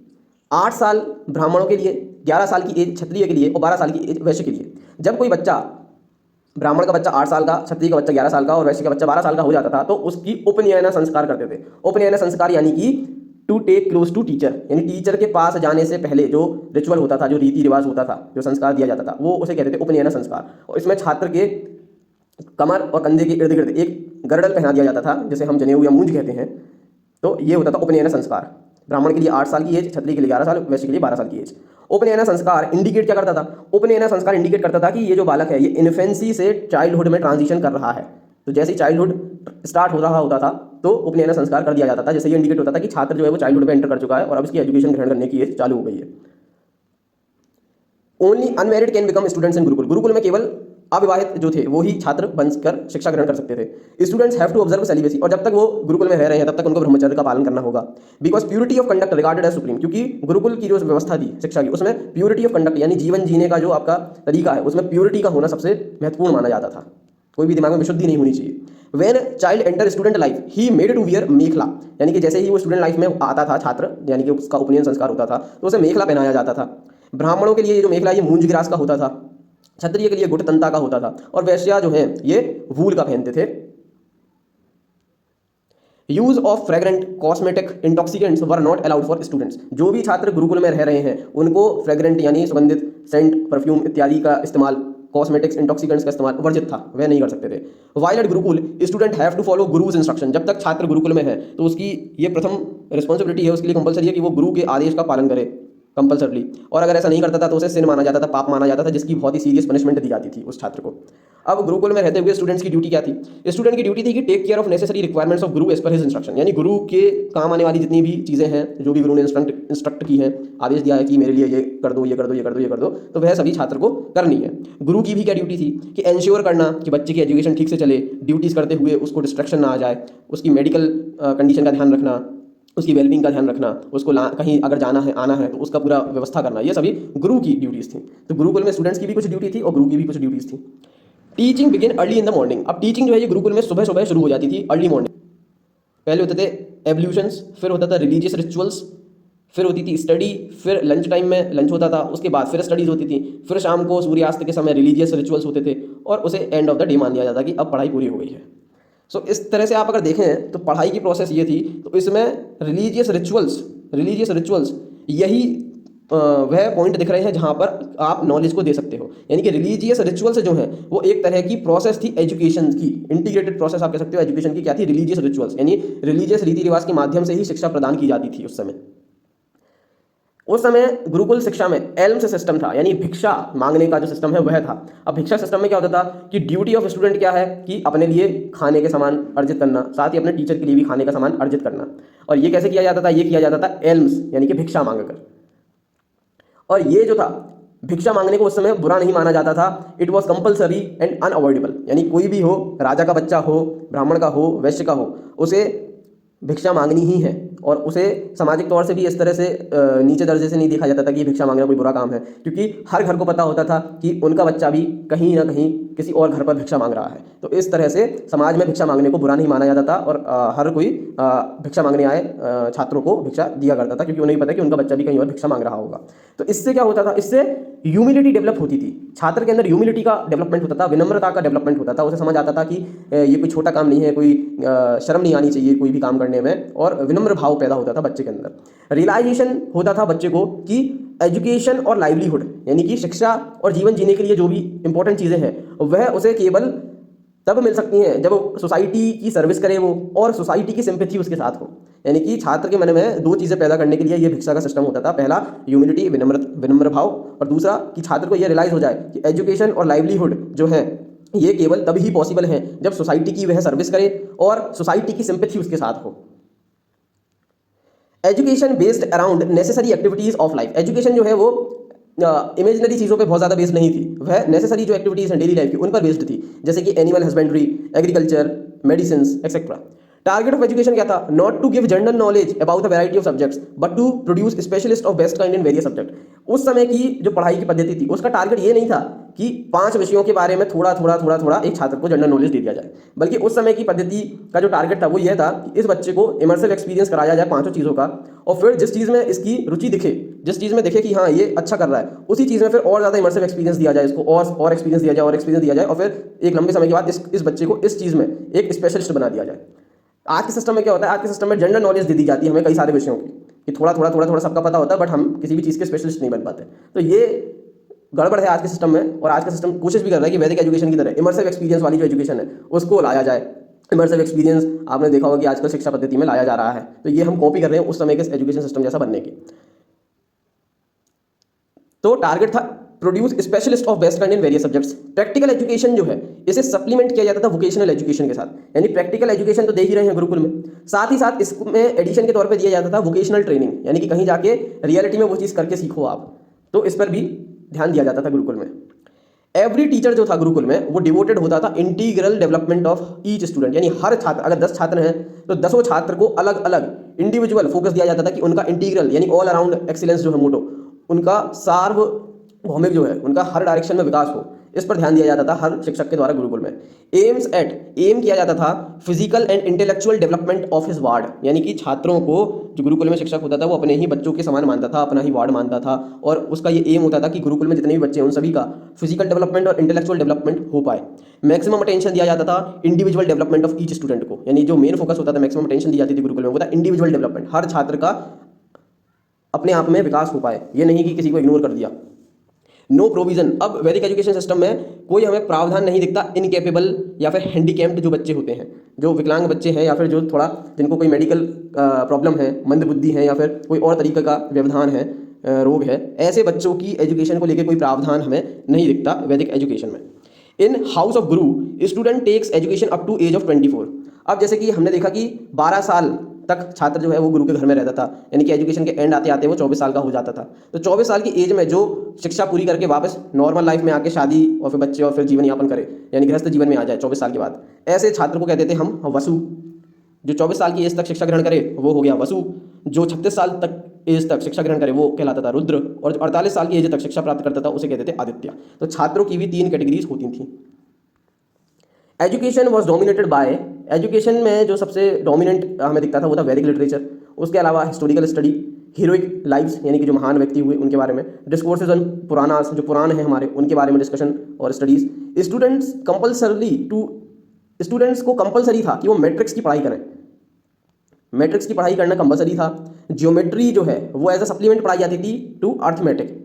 8 साल ब्राह्मणों के लिए, 11 साल की एज क्षत्रिय के लिए और 12 साल की एज वैश्य के लिए। जब कोई बच्चा, ब्राह्मण का बच्चा 8 साल का, क्षत्रिय का बच्चा 11 साल का और वैश्य का बच्चा 12 साल का हो जाता था, तो उसकी उपनयन संस्कार करते थे। उपनयन संस्कार यानी कि to take close to teacher, यानी टीचर के पास जाने से पहले जो रिचुअल होता था, जो रीति रिवाज होता था, जो संस्कार दिया जाता था, वो उसे कहते थे उपनयन संस्कार। और इसमें छात्र के कमर और कंधे के इर्द गिर्द एक गर्डल पहना दिया जाता था, जिसे हम जनेऊ या मूंज कहते हैं। तो ये होता था उपनयन संस्कार। ब्राह्मण के लिए 8 साल की एज, क्षत्रिय के लिए 11 साल, वैश्य के लिए 12 साल की एज। उपनयन संस्कार इंडिकेट क्या करता था? उपनयन संस्कार इंडिकेट करता था कि ये जो बालक है ये इन्फेंसी से चाइल्डहुड में ट्रांजिशन कर रहा है। तो जैसे ही चाइल्डहुड स्टार्ट हो रहा होता था तो उपनयन संस्कार कर दिया जाता था, जैसे ये इंडिकेट होता था कि छात्र जो है वो चाइल्डहुड में एंटर कर चुका है और अब इसकी एजुकेशन ग्रहण करने की एज चालू हो गई है। Only unmarried can become students in Gurukul. Gurukul में केवल अविवाहित जो थे वो ही छात्र बनकर शिक्षा ग्रहण कर सकते थे। Students have to observe celibacy, और जब तक वो गुरुकुल में रह रहे हैं तब तक उनको ब्रह्मचर्य का पालन करना होगा। Because purity of conduct regarded as supreme, क्योंकि गुरुकुल की जो व्यवस्था थी शिक्षा की, उसमें प्यूरिटी ऑफ कंडक्ट यानी जीवन जीने का जो आपका तरीका है उसमें प्यूरिटी का होना सबसे महत्वपूर्ण माना जाता था। कोई भी दिमाग में विशुद्धि नहीं होनी चाहिए। When child enter student life he made to wear mekhala, यानी कि जैसे ही वो स्टूडेंट लाइफ में आता था छात्र, यानी कि उसका उपनयन संस्कार होता था तो उसे मेखला पहनाया जाता था। ब्राह्मणों के लिए ये जो मेखला ये मूंज गिरास का होता था, क्षत्रिय के लिए गुटतंता का होता था और वैश्या जो है ये वूल का पहनते थे। Use of fragrant cosmetic intoxicants were not allowed for students. जो भी छात्र गुरुकुल में रह रहे हैं उनको फ्रेग्रेंट यानी सुगंधित सेंट, परफ्यूम इत्यादि का इस्तेमाल, कॉस्मेटिक्स, इंटॉक्सिकेंट्स का इस्तेमाल वर्जित था, वह नहीं कर सकते थे। While at gurukul student have to follow guru's instruction. जब तक छात्र गुरुकुल में है तो उसकी ये प्रथम रिस्पॉन्सिबिलिटी है, उसके लिए कंपलसरी है कि वो गुरु के आदेश का पालन करे कंपलसरली। और अगर ऐसा नहीं करता था तो उसे सिन माना जाता था, पाप माना जाता था, जिसकी बहुत ही सीरियस पनिशमेंट दी जाती थी उस छात्र को। अब गुरुकुल में रहते हुए स्टूडेंट्स की ड्यूटी क्या थी? स्टूडेंट की ड्यूटी थी कि take care of necessary requirements of guru as per his instruction, यानी गुरु के काम आने वाली जितनी भी चीज़ें हैं, जो भी गुरु ने इंस्ट्रक्ट की है, आदेश दिया है कि मेरे लिए ये कर दो, ये कर दो, ये कर दो, ये कर दो, तो वह सभी छात्र को करनी है। गुरु की भी क्या ड्यूटी थी कि एंश्योर करना कि बच्चे की एजुकेशन ठीक से चले, ड्यूटीज़ करते हुए उसको डिस्ट्रैक्शन ना आ जाए, उसकी मेडिकल कंडीशन का ध्यान रखना, उसकी वेलबींग का ध्यान रखना, उसको कहीं अगर जाना है आना है तो उसका पूरा व्यवस्था करना, ये सभी गुरु की ड्यूटीज़ थी। तो गुरुकुल में स्टूडेंट्स की भी कुछ ड्यूटी थी और गुरु की भी कुछ ड्यूटीज़ थी। Teaching begin early in the morning. अब टीचिंग जो है ये गुरुकुल में सुबह सुबह शुरू हो जाती थी, अर्ली मॉर्निंग। पहले होते थे एवल्यूशंस, फिर होता था रिलीजियस रिचुअल्स, फिर होती थी स्टडी, फिर लंच टाइम में लंच होता था, उसके बाद फिर स्टडीज़ होती थी, फिर शाम को सूर्यास्त के समय रिलीजियस रिचुअल्स होते थे और उसे एंड ऑफ द डे मान लिया जाता कि अब पढ़ाई पूरी हो गई है। सो इस तरह से आप अगर देखें तो पढ़ाई की प्रोसेस ये थी। तो इसमें रिलीजियस रिचुअल्स यही वह पॉइंट दिख रहे हैं जहाँ पर आप नॉलेज को दे सकते हो। यानी कि रिलीजियस रिचुअल्स जो हैं वो एक तरह की प्रोसेस थी एजुकेशन की, इंटीग्रेटेड प्रोसेस आप कह सकते हो एजुकेशन की। क्या थी? रिलीजियस रिचुअल्स, यानी रिलीजियस रीति रिवाज के माध्यम से ही शिक्षा प्रदान की जाती थी उस समय गुरुकुल शिक्षा में एल्म्स सिस्टम था, यानी भिक्षा मांगने का जो सिस्टम है वह था। अब भिक्षा सिस्टम में क्या होता था कि ड्यूटी ऑफ स्टूडेंट क्या है कि अपने लिए खाने के सामान अर्जित करना, साथ ही अपने टीचर के लिए भी खाने का सामान अर्जित करना। और ये कैसे किया जाता था? ये किया जाता था एल्म्स यानी कि भिक्षा मांगकर। और ये जो था भिक्षा मांगने को उस समय बुरा नहीं माना जाता था। It was compulsory and unavoidable, यानी कोई भी हो, राजा का बच्चा हो, ब्राह्मण का हो, वैश्य का हो, उसे भिक्षा मांगनी ही है। और उसे सामाजिक तौर से भी इस तरह से नीचे दर्जे से नहीं देखा जाता था कि भिक्षा मांगना कोई बुरा काम है, क्योंकि हर घर को पता होता था कि उनका बच्चा भी कहीं ना कहीं किसी और घर पर भिक्षा मांग रहा है। तो इस तरह से समाज में भिक्षा मांगने को बुरा नहीं माना जाता था और हर कोई भिक्षा मांगने आए छात्रों को भिक्षा दिया करता था, क्योंकि उन्हें पता है कि उनका बच्चा भी कहीं और भिक्षा मांग रहा होगा। तो इससे क्या होता था? इससे ह्यूमिलिटी डेवलप होती थी, छात्र के अंदर ह्यूमिलिटी का डेवलपमेंट होता था, विनम्रता का डेवलपमेंट होता था। उसे समझ आता था कि ये कोई छोटा काम नहीं है, कोई शर्म नहीं आनी चाहिए कोई भी काम करने में, और विनम्र भाव पैदा होता था बच्चे के अंदर। रियलाइजेशन होता था बच्चे को कि एजुकेशन और लाइवलीहुड, यानी कि शिक्षा और जीवन जीने के लिए जो भी इंपॉर्टेंट चीज़ें हैं वह उसे केवल तब मिल सकती हैं जब वो सोसाइटी की सर्विस करे वो, और सोसाइटी की सिंपैथी उसके साथ हो। यानी कि छात्र के मन में दो चीज़ें पैदा करने के लिए ये भिक्षा का सिस्टम होता था। पहला ह्यूमिलिटी, विनम्र भाव, और दूसरा कि छात्र को यह रियलाइज हो जाए कि एजुकेशन और लाइवलीहुड जो है ये केवल तभी पॉसिबल है जब सोसाइटी की वह सर्विस करे और सोसाइटी की सिंपैथी उसके साथ हो। Education based around necessary activities of life. Education जो है वो इमेजिनरी चीज़ों पे बहुत ज़्यादा बेस्ड नहीं थी, वह नेसेसरी जो एक्टिविटीज़ हैं डेली लाइफ की उन पर बेस्ड थी, जैसे कि animal husbandry, agriculture, medicine etcetera. Target of education क्या था? Not to give general knowledge about a variety of subjects but to produce specialist of best kind in various subject. उस समय की जो पढ़ाई की पद्धति थी उसका टारगेट ये नहीं था कि 5 विषयों के बारे में थोड़ा थोड़ा एक छात्र को जनरल नॉलेज दे दिया जाए, बल्कि उस समय की पद्धति का जो टारगेट था वो यह था कि इस बच्चे को इमर्सिव एक्सपीरियंस कराया जाए 5 चीज़ों का, और फिर जिस चीज़ में इसकी रुचि दिखे, जिस चीज़ में दिखे कि हाँ ये अच्छा कर रहा है, उसी चीज़ में फिर और ज़्यादा इमर्सिव एक्सपीरियंस दिया जाए इसको, और एक्सपीरियंस दिया जाए, और एक्सपीरियंस दिया जाए, और फिर एक लंबे समय के बाद इस बच्चे को इस चीज़ में एक स्पेशलिस्ट बना दिया जाए। आज के सिस्टम में क्या होता है? आज के सिस्टम में जनरल नॉलेज दे दी जाती है हमें कई सारे विषयों की, कि थोड़ा सबका पता होता है, बट हम किसी भी चीज़ के स्पेशलिस्ट नहीं बन पाते। तो ये गड़बड़ है आज के सिस्टम में, और आज का सिस्टम कोशिश भी कर रहा है कि वैदिक एजुकेशन की तरह इमर्सिव एक्सपीरियंस वाली जो एजुकेशन है उसको लाया जाए। इमर्सिव एक्सपीरियंस आपने देखा होगा कि आजकल शिक्षा पद्धति में लाया जा रहा है, तो ये हम कॉपी कर रहे हैं उस समय के एजुकेशन सिस्टम जैसा बनने की। तो टारगेट था produce specialist of best kind in various subjects. Practical education जो है इसे सप्लीमेंट किया जाता था वोकेशनल एजुकेशन के साथ, यानी प्रैक्टिकल एजुकेशन तो देख ही रहे हैं गुरुकुल में, साथ ही साथ इसमें एडिशन के तौर पे दिया जाता था वोकेशनल ट्रेनिंग, यानी कि कहीं जाके रियलिटी में वो चीज़ करके सीखो आप। तो इस पर भी ध्यान दिया जाता था गुरुकुल में। एवरी टीचर जो था गुरुकुल में वो डिवोटेड होता था integral development of each student, यानी हर छात्र, अगर 10 छात्र हैं तो 10 छात्र को अलग अलग इंडिविजुअल फोकस दिया जाता था कि उनका इंटीग्रल यानी ऑल अराउंड एक्सीलेंस जो है मोटो, उनका सार्वभौमिक जो है उनका हर डायरेक्शन में विकास हो, इस पर ध्यान दिया जाता था हर शिक्षक के द्वारा गुरुकुल में। एम किया जाता था physical and intellectual development of his ward, यानी कि छात्रों को जो गुरुकुल में शिक्षक होता था वो अपने ही बच्चों के समान मानता था, अपना ही वार्ड मानता था, और उसका ये एम होता था कि गुरुकुल में जितने भी बच्चे हैं उन सभी का फिजिकल डेवलपमेंट और इंटेलेक्चुअल डेवलपमेंट हो पाए। मैक्सिमम अटेंशन दिया जाता था individual development of each student को, यानी जो मेन फोकस होता था, मैक्सिमम अटेंशन दी जाती थी गुरुकुल में वो था इंडिविजुअल डेवलपमेंट, हर छात्र का अपने आप में विकास हो पाए, ये नहीं कि किसी को इग्नोर कर दिया। No provision. अब वैदिक एजुकेशन सिस्टम में कोई हमें प्रावधान नहीं दिखता इनकेपेबल या फिर हैंडीकैप्ड जो बच्चे होते हैं, जो विकलांग बच्चे हैं, या फिर जो थोड़ा जिनको कोई मेडिकल प्रॉब्लम है, मंद बुद्धि है, या फिर कोई और तरीके का व्यवधान है, रोग है, ऐसे बच्चों की एजुकेशन को लेकर कोई प्रावधान हमें नहीं दिखता वैदिक एजुकेशन में। In house of guru student takes education up to age of 24। अब जैसे कि हमने देखा कि 12 साल तक छात्र जो है वो गुरु के घर में रहता था, यानी कि एजुकेशन के एंड आते आते वो 24 साल का हो जाता था। तो 24 साल की एज में जो शिक्षा पूरी करके वापस नॉर्मल लाइफ में आके शादी और फिर बच्चे और फिर जीवन यापन करे, यानी गृहस्थ जीवन में आ जाए 24 साल के बाद, ऐसे छात्र को कहते थे हम वसु। जो 24 साल की एज तक शिक्षा ग्रहण करे वो हो गया वसु। जो 36 साल तक एज तक शिक्षा ग्रहण करे वो कहलाता था रुद्र, और जो 48 साल की एज तक शिक्षा प्राप्त करता था उसे कहते थे आदित्य। तो छात्रों की भी 3 कैटेगरीज होती थी। Education was dominated by, education में जो सबसे डोमिनेंट हमें दिखता था वो था वैदिक लिटरेचर। उसके अलावा हिस्टोरिकल स्टडी, हीरोइक लाइव्स यानी कि जो महान व्यक्ति हुए उनके बारे में, डिस्कोर्सेज ऑन पुरानास, जो पुराण है हमारे उनके बारे में डिस्कशन और स्टडीज। स्टूडेंट्स को कंपलसरी था कि वो मैट्रिक्स की पढ़ाई करें, मैट्रिक्स की पढ़ाई करना कंपलसरी था। ज्योमेट्री जो है वो एज अ सप्लीमेंट पढ़ाई जाती थी टू अर्थमेटिक,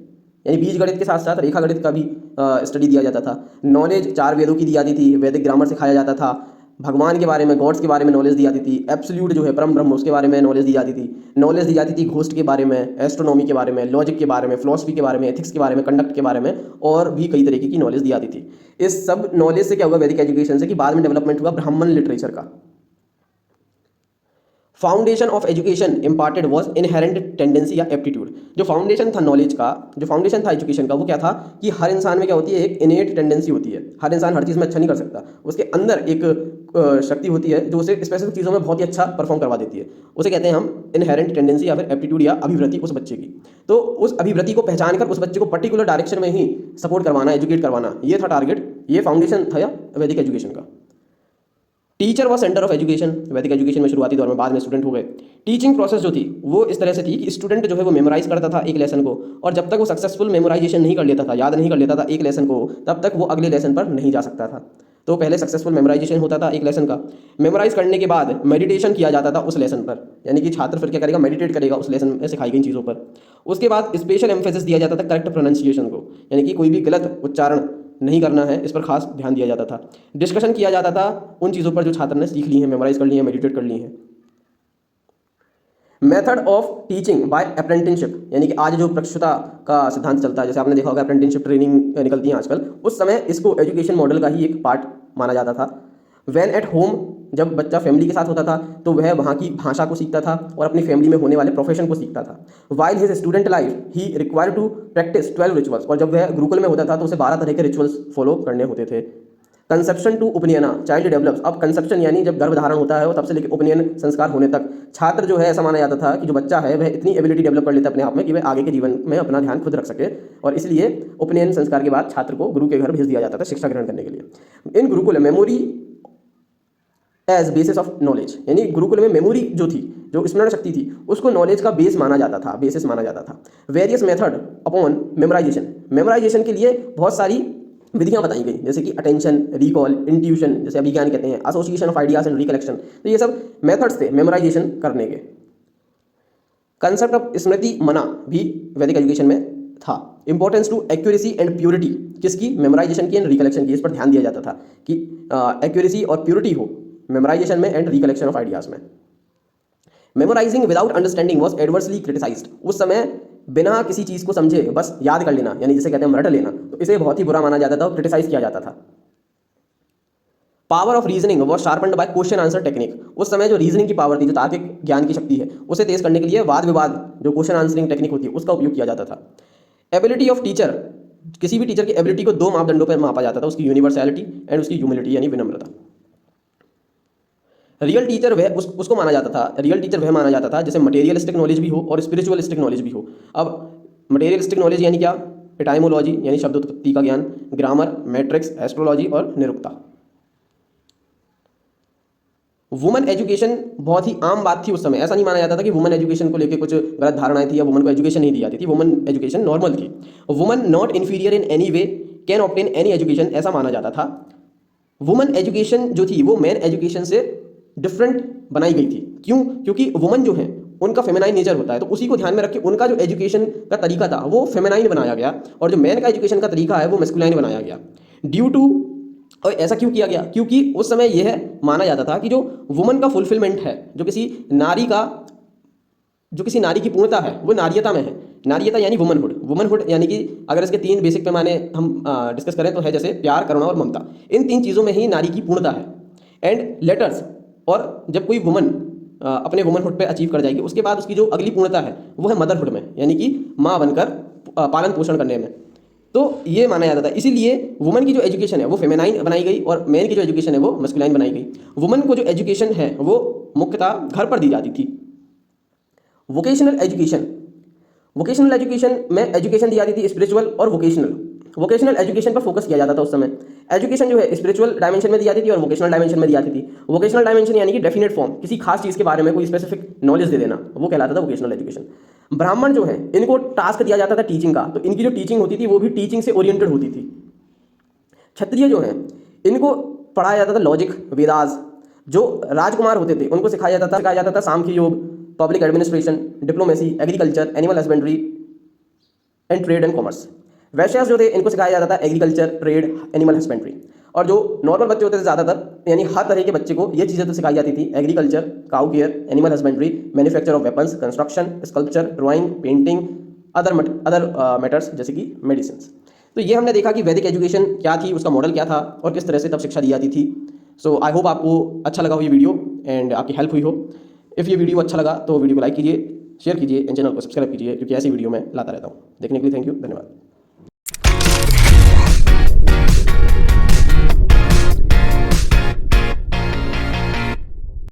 यानी बीज गणित के साथ साथ रेखा गणित का भी स्टडी दिया जाता था। नॉलेज 4 वेदों की दी जाती थी, वैदिक ग्रामर सिखाया जाता था, भगवान के बारे में, गॉड्स के बारे में नॉलेज दी जाती थी, एब्सोल्यूट जो है परम ब्रह्म उसके बारे में नॉलेज दी जाती थी। नॉलेज दी जाती थी घोस्ट के बारे में, एस्ट्रोनॉमी के बारे में, लॉजिक के बारे में, फिलॉसफी के बारे में, एथिक्स के बारे में, कंडक्ट के बारे में, और भी कई तरीके की नॉलेज दी जाती थी। इस सब नॉलेज से क्या हुआ वैदिक एजुकेशन से कि बाद में डेवलपमेंट हुआ ब्राह्मण लिटरेचर का। Foundation of education imparted was inherent tendency या एप्टीट्यूड। जो फाउंडेशन था नॉलेज का, जो फाउंडेशन था एजुकेशन का, वो क्या था कि हर इंसान में क्या होती है, एक इनेट टेंडेंसी होती है। हर इंसान हर चीज़ में अच्छा नहीं कर सकता, उसके अंदर एक शक्ति होती है जो उसे स्पेसिफिक चीज़ों में बहुत ही अच्छा परफॉर्म करवा देती है। उसे कहते हैं हम इनहेरेंट टेंडेंसी या फिर एप्टीट्यूड या अभिवृत्ति उस बच्चे की। तो उस अभिवृत्ति को पहचान कर उस बच्चे को पर्टिकुलर डायरेक्शन में ही सपोर्ट करवाना, एजुकेट करवाना, ये था टारगेट, ये फाउंडेशन था या वैदिक एजुकेशन का। Teacher was centre of education, वैदिक एजुकेशन में शुरुआती दौर में, बाद में स्टूडेंट हो गए। टीचिंग प्रोसेस जो थी वो इस तरह से थी कि स्टूडेंट जो है वो मेमोराइज करता था एक लेसन को, और जब तक वो सक्सेसफुल मेमोराइजेशन नहीं कर लेता था, याद नहीं कर लेता था एक लेसन को, तब तक वो अगले लेसन पर नहीं जा सकता था। तो पहले सक्सेसफुल मेमोराइजेशन होता था एक लेसन का, मेमोराइज करने के बाद मेडिटेशन किया जाता था उस लेसन पर, यानी कि छात्र फिर क्या करेगा, मेडिटेट करेगा उस लेसन में सिखाई गई चीज़ों पर। उसके बाद स्पेशल एम्फेसिस दिया जाता था करेक्ट प्रोनाउंसिएशन को, यानी कि कोई भी गलत उच्चारण नहीं करना है, इस पर खास ध्यान दिया जाता था। डिस्कशन किया जाता था उन चीज़ों पर जो छात्र ने सीख ली हैं, मेमोराइज कर ली हैं, मेडिटेट कर ली हैं। Method of teaching bye apprenticeship, यानी कि आज जो प्रक्षुता का सिद्धांत चलता है, जैसे आपने देखा होगा अप्रेंटिसशिप ट्रेनिंग निकलती है आजकल, उस समय इसको एजुकेशन मॉडल का ही एक पार्ट माना जाता था। व्हेन एट होम, जब बच्चा फैमिली के साथ होता था तो वह वहाँ की भाषा को सीखता था और अपनी फैमिली में होने वाले प्रोफेशन को सीखता था। वाइल हिज स्टूडेंट लाइफ ही रिक्वायर टू प्रैक्टिस 12 रिचुअल्स, और जब वह गुरुकुल में होता था तो उसे 12 तरह के रिचुअल्स फॉलो करने होते थे। कंसेप्शन टू उपनयना, चाइल्ड डेवलप्स, अब कंसेप्शन यानी जब गर्भधारण होता है और तब से लेकर उपनयन संस्कार होने तक छात्र जो है, ऐसा माना जाता था कि जो बच्चा है वह इतनी एबिलिटी डेवलप कर लेता है अपने आप में कि वह आगे के जीवन में अपना ध्यान खुद रख सके, और इसलिए उपनयन संस्कार के बाद छात्र को गुरु के घर भेज दिया जाता था शिक्षा ग्रहण करने के लिए। In gurukul memory as basis of knowledge, यानी गुरुकुल में मेमोरी जो थी, जो स्मरण शक्ति थी, उसको नॉलेज का बेस माना जाता था, बेसिस माना जाता था। Various method upon memorisation, memorisation के लिए बहुत सारी विधियां बताई गई, जैसे कि अटेंशन, रिकॉल, इंट्यूशन, जैसे अभिज्ञान कहते हैं, association of ideas and recollection, तो ये सब मेथड्स थे मेमोराइजेशन करने के। कंसेप्ट ऑफ स्मृति मना भी वैदिक एजुकेशन में था। Importance to accuracy and purity, किसकी, मेमोराइजेशन की एंड रिकलेक्शन की, इस पर ध्यान दिया जाता था कि एक्यूरेसी और प्योरिटी हो मेमोराइजेशन में एंड रिकलेक्शन ऑफ आइडियाज में। Memorising without understanding was adversely criticised, उस समय बिना किसी चीज़ को समझे बस याद कर लेना, यानी जिसे कहते हैं रट लेना, तो इसे बहुत ही बुरा माना जाता था और क्रिटिसाइज किया जाता था। Power of reasoning was sharpened by question answer technique, उस समय जो रीजनिंग की पावर थी, जो तार्किक ज्ञान की शक्ति है, उसे तेज करने के लिए वाद विवाद, जो क्वेश्चन आंसरिंग टेक्निक होती है, उसका उपयोग किया जाता था। एबिलिटी ऑफ टीचर, किसी भी टीचर की एबिलिटी को 2 मापदंडों पर मापा जाता था, उसकी यूनिवर्सैलिटी एंड उसकी ह्यूमिलिटी यानी विनम्रता। रियल टीचर वह उसको माना जाता था, रियल टीचर वह माना जाता था जैसे मटेरियलिस्टिक नॉलेज भी हो और स्पिरिचुअलिस्टिक नॉलेज भी हो। अब मटेरियलिस्टिक नॉलेज यानी क्या, एटाइमोलॉजी यानी शब्दोत्पत्ति का ज्ञान, ग्रामर, मैट्रिक्स, एस्ट्रोलॉजी और निरुक्ता। वुमेन एजुकेशन बहुत ही आम बात थी उस समय, ऐसा नहीं माना जाता था कि वुमेन एजुकेशन को लेकर कुछ गलत धारणाएं थी या वुमेन को एजुकेशन नहीं दी जाती थी, वुमेन एजुकेशन नॉर्मल थी। Women not inferior in any way can obtain any education, ऐसा माना जाता था। वुमेन एजुकेशन जो थी वो मैन एजुकेशन से डिफरेंट बनाई गई थी, क्यों, क्योंकि वुमेन जो है उनका फेमिनाइन नेचर होता है, तो उसी को ध्यान में रख के उनका जो एजुकेशन का तरीका था वो फेमिनाइन बनाया गया, और जो मैन का एजुकेशन का तरीका है वो मैस्कुलाइन बनाया गया। ड्यू टू, और ऐसा क्यों किया गया, क्योंकि उस समय यह माना जाता था कि जो वुमन का फुलफिलमेंट है, जो किसी नारी की पूर्णता है वो नारियता में है। नारियता यानी वुमनहुड, वुमनहुड यानी कि अगर इसके 3 बेसिक पैमाने हम डिस्कस करें तो है जैसे प्यार, करुणा और ममता। इन 3 चीज़ों में ही नारी की पूर्णता है। एंड लेटर्स, और जब कोई वुमन अपने वुमनहुड पे अचीव कर जाएगी उसके बाद उसकी जो अगली पूर्णता है वो है मदरहुड में, यानी कि माँ बनकर पालन पोषण करने में। तो ये माना जाता था, इसीलिए वुमन की जो एजुकेशन है वो फेमिनाइन बनाई गई और मैन की जो एजुकेशन है वो मस्कुलाइन बनाई गई। वुमन को जो एजुकेशन है वो मुख्यतः घर पर दी जाती थी। वोकेशनल एजुकेशन, वोकेशनल एजुकेशन में एजुकेशन दी जाती थी स्पिरिचुअल और वोकेशनल। वोकेशनल एजुकेशन पर फोकस किया जाता था उस समय। एजुकेशन जो है स्पिरिचुअल डायमेंशन में दी जाती थी और वोकेशनल डायमेंशन में दी जाती थी। वोकेशनल डायमेंशन यानी कि डेफिनेट फॉर्म, किसी खास चीज़ के बारे में कोई स्पेसिफिक नॉलेज दे देना, वो कहलाता था वोकेशनल एजुकेशन। ब्राह्मण जो है इनको टास्क दिया जाता था टीचिंग का, तो इनकी जो टीचिंग होती थी वो भी टीचिंग से ओरिएंटेड होती थी। क्षत्रिय जो हैं इनको पढ़ाया जाता था लॉजिक, वेदास। जो राजकुमार होते थे उनको सिखाया जाता था Sankhya Yoga, public administration, diplomacy, agriculture, animal husbandry and trade and commerce. Vaishyas जो थे इनको सिखाया जाता था एग्रीकल्चर, ट्रेड, एनिमल हस्बेंड्री। और जो नॉर्मल बच्चे होते थे ज़्यादातर, यानी हर तरह के बच्चे को ये चीज़ें तो सिखाई जाती थी, agriculture, cow care, animal husbandry, manufacture of weapons, construction, sculpture, drawing, painting, other matters जैसे कि मेडिसिन। तो ये हमने देखा कि वैदिक एजुकेशन क्या थी, उसका मॉडल क्या था और किस तरह से तब शिक्षा दी जाती थी। सो आई होप आपको अच्छा लगा हो ये वीडियो एंड आपकी हेल्प हुई हो। इफ़ ये वीडियो अच्छा लगा तो वीडियो को लाइक कीजिए, शेयर कीजिए एंड चैनल को सब्सक्राइब कीजिए, क्योंकि ऐसी वीडियो मैं लाता रहता हूँ। देखने के लिए थैंक यू, धन्यवाद।